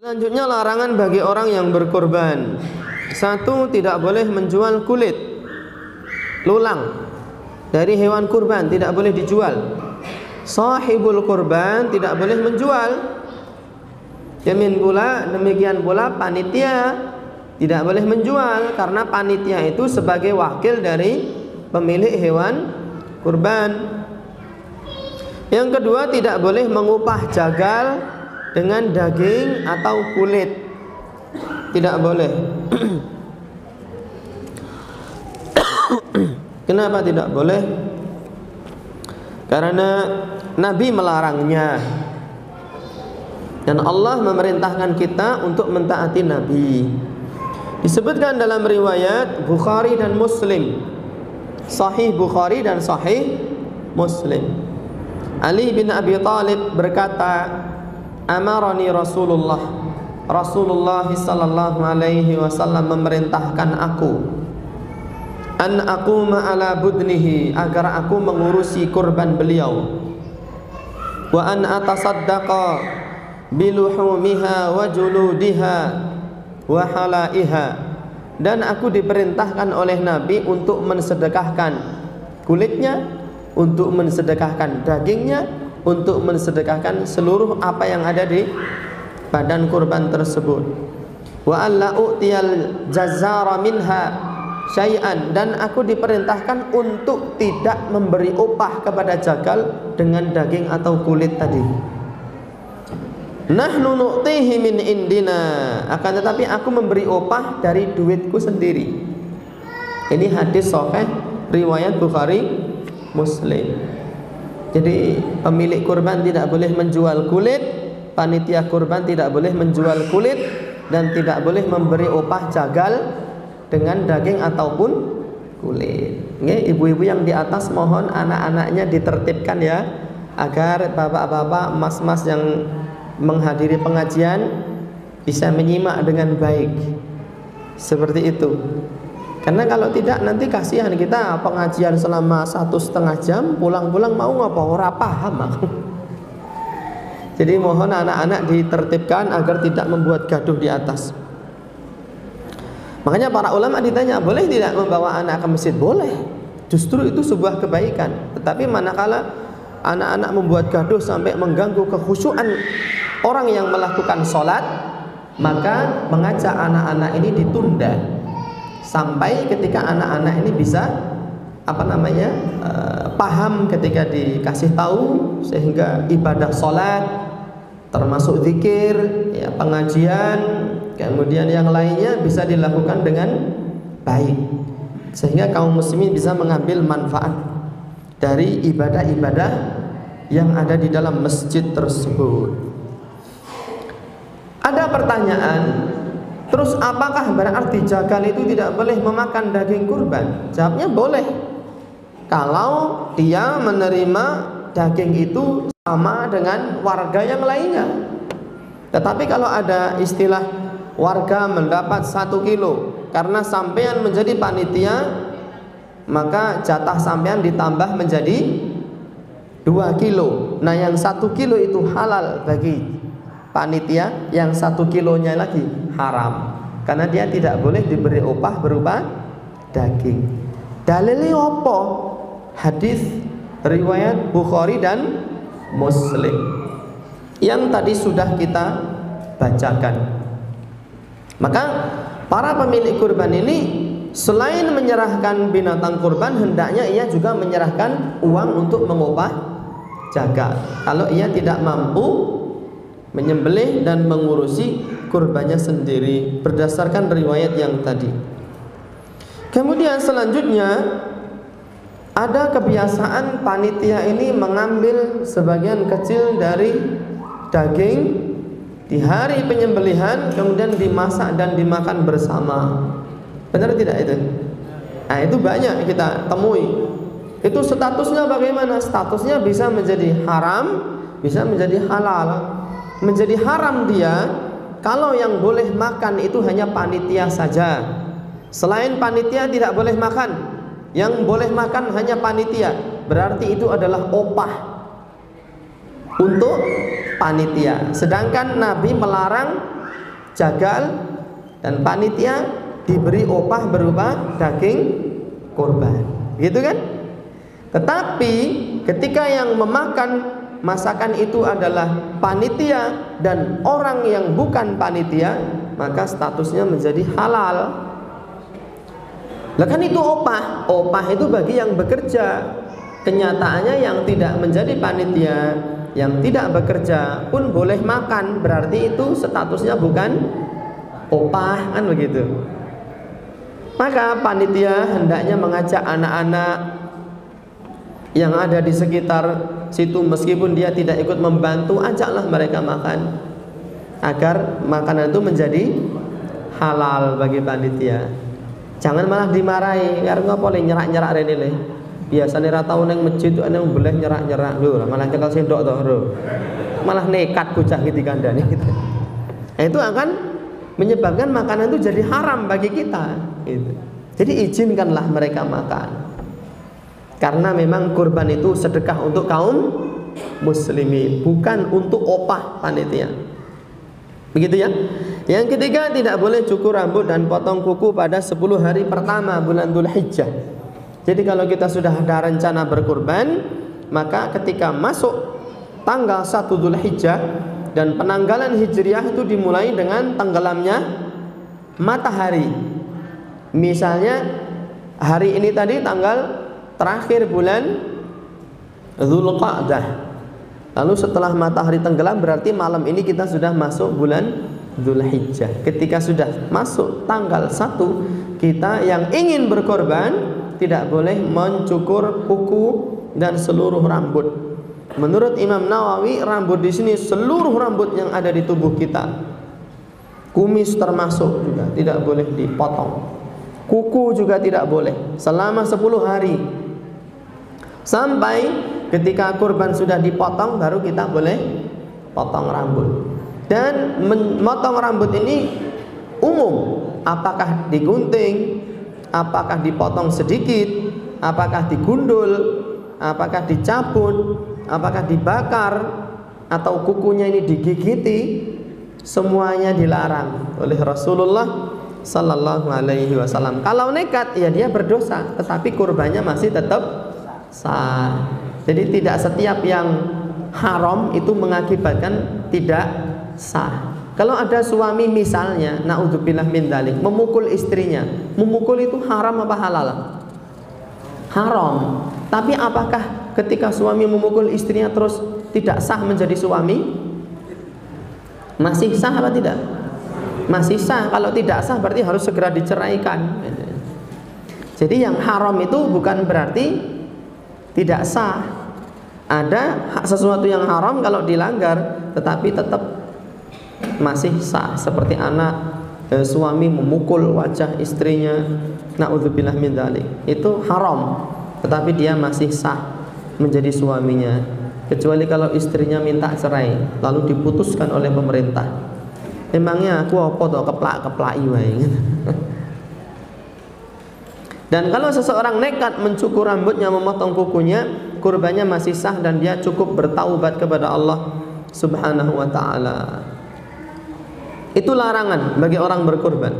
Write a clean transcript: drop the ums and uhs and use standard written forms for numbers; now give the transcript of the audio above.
Selanjutnya larangan bagi orang yang berkurban. Satu, tidak boleh menjual kulit lulang dari hewan kurban, tidak boleh dijual. Sahibul kurban tidak boleh menjual. Demikian pula panitia tidak boleh menjual, karena panitia itu sebagai wakil dari pemilik hewan kurban. Yang kedua, tidak boleh mengupah jagal dengan daging atau kulit, tidak boleh. Kenapa tidak boleh? Karena Nabi melarangnya, dan Allah memerintahkan kita untuk mentaati Nabi. Disebutkan dalam riwayat Bukhari dan Muslim, Sahih Bukhari dan Sahih Muslim, Ali bin Abi Thalib berkata, amarani Rasulullah sallallahu alaihi wasallam memerintahkan aku an aquma ala budnihi, agar aku mengurusi kurban beliau, wa an atasaddaqa biluhumiha wa juludiha wa halaiha, dan aku diperintahkan oleh Nabi untuk mensedekahkan kulitnya, untuk mensedekahkan dagingnya, untuk mensedekahkan seluruh apa yang ada di badan kurban tersebut. Wa alla u'tiyal jazzara minha syai'an, dan aku diperintahkan untuk tidak memberi upah kepada jagal dengan daging atau kulit tadi. Nahnu nu'tihi min indina, akan tetapi aku memberi upah dari duitku sendiri. Ini hadis sahih riwayat Bukhari Muslim. Jadi pemilik kurban tidak boleh menjual kulit, panitia kurban tidak boleh menjual kulit, dan tidak boleh memberi upah jagal dengan daging ataupun kulit. Nggih, ibu-ibu yang di atas mohon anak-anaknya ditertibkan ya, agar bapak-bapak, mas-mas yang menghadiri pengajian bisa menyimak dengan baik. Seperti itu. Karena kalau tidak nanti kasihan kita pengajian selama 1,5 jam, pulang-pulang mau ngapa ora paham aku. Jadi mohon anak-anak ditertibkan agar tidak membuat gaduh di atas. Makanya para ulama ditanya, boleh tidak membawa anak ke masjid? Boleh. Justru itu sebuah kebaikan. Tetapi manakala anak-anak membuat gaduh sampai mengganggu kekhusyuan orang yang melakukan sholat, maka mengajak anak-anak ini ditunda sampai ketika anak-anak ini bisa paham ketika dikasih tahu, sehingga ibadah sholat termasuk zikir, ya, pengajian, kemudian yang lainnya bisa dilakukan dengan baik, sehingga kaum muslimin bisa mengambil manfaat dari ibadah-ibadah yang ada di dalam masjid tersebut. Ada pertanyaan, terus apakah berarti jagal itu tidak boleh memakan daging kurban? Jawabnya boleh, kalau dia menerima daging itu sama dengan warga yang lainnya. Tetapi kalau ada istilah warga mendapat 1 kilo karena sampean menjadi panitia, maka jatah sampean ditambah menjadi 2 kilo. Nah, yang 1 kilo itu halal bagi panitia, yang 1 kilonya lagi haram, karena dia tidak boleh diberi upah berupa daging. Dalilnya apa? Hadis riwayat Bukhari dan Muslim yang tadi sudah kita bacakan. Maka para pemilik kurban ini selain menyerahkan binatang kurban, hendaknya ia juga menyerahkan uang untuk mengupah jagal kalau ia tidak mampu menyembelih dan mengurusi kurbannya sendiri, berdasarkan riwayat yang tadi. Kemudian selanjutnya ada kebiasaan panitia ini mengambil sebagian kecil dari daging di hari penyembelihan, kemudian dimasak dan dimakan bersama. Benar tidak itu? Nah, itu banyak kita temui. Itu statusnya bagaimana? Statusnya bisa menjadi haram, bisa menjadi halal. Menjadi haram dia kalau yang boleh makan itu hanya panitia saja. Selain panitia tidak boleh makan. Yang boleh makan hanya panitia. Berarti itu adalah opah untuk panitia. Sedangkan Nabi melarang jagal dan panitia diberi upah berupa daging kurban, gitu kan? Tetapi ketika yang memakan masakan itu adalah panitia dan orang yang bukan panitia, maka statusnya menjadi halal. Lah kan itu opah. Opah itu bagi yang bekerja. Kenyataannya yang tidak menjadi panitia, yang tidak bekerja pun boleh makan. Berarti itu statusnya bukan opah, kan begitu. Maka panitia hendaknya mengajak anak-anak yang ada di sekitar situ, meskipun dia tidak ikut membantu, ajaklah mereka makan agar makanan itu menjadi halal bagi panitia. Jangan malah dimarahi, karena ngopo le nyerak-nyerak rene le. Biasane ra tau ning masjid itu ana boleh nyerak-nyerak lho, malah cekel sendok to, lho. Malah nekat bocah iki dikandani gitu. Nah, itu akan menyebabkan makanan itu jadi haram bagi kita gitu. Jadi izinkanlah mereka makan. Karena memang kurban itu sedekah untuk kaum muslimin, bukan untuk opah panitia. Begitu ya. Yang ketiga, tidak boleh cukur rambut dan potong kuku pada 10 hari pertama bulan Dzulhijjah. Jadi kalau kita sudah ada rencana berkurban, maka ketika masuk tanggal 1 Dzulhijjah dan penanggalan Hijriah itu dimulai dengan tenggelamnya matahari. Misalnya hari ini tadi tanggal terakhir bulan Dzulqa'dah. Lalu setelah matahari tenggelam berarti malam ini kita sudah masuk bulan Dzulhijjah. Ketika sudah masuk tanggal 1, kita yang ingin berkorban tidak boleh mencukur kuku dan seluruh rambut. Menurut Imam Nawawi, rambut di sini seluruh rambut yang ada di tubuh kita. Kumis termasuk juga tidak boleh dipotong. Kuku juga tidak boleh selama 10 hari. Sampai ketika kurban sudah dipotong baru kita boleh potong rambut. Dan memotong rambut ini umum, apakah digunting, apakah dipotong sedikit, apakah digundul, apakah dicabut, apakah dibakar, atau kukunya ini digigiti, semuanya dilarang oleh Rasulullah Sallallahu Alaihi Wasallam. Kalau nekat ya dia berdosa, tetapi kurbannya masih tetap sah. Jadi tidak setiap yang haram itu mengakibatkan tidak sah. Kalau ada suami misalnya, naudzubillah min dzalik, memukul istrinya, memukul itu haram apa halal? Haram. Tapi apakah ketika suami memukul istrinya terus tidak sah menjadi suami? Masih sah apa tidak? Masih sah. Kalau tidak sah berarti harus segera diceraikan. Jadi yang haram itu bukan berarti tidak sah. Ada sesuatu yang haram kalau dilanggar tetapi tetap masih sah, seperti anak suami memukul wajah istrinya, naudzubillah min dzalik. Itu haram, tetapi dia masih sah menjadi suaminya. Kecuali kalau istrinya minta cerai lalu diputuskan oleh pemerintah. Emangnya aku apa toh keplak-keplaki wae. Dan kalau seseorang nekat mencukur rambutnya, memotong kukunya, kurbannya masih sah dan dia cukup bertaubat kepada Allah Subhanahu wa taala. Itu larangan bagi orang berkurban.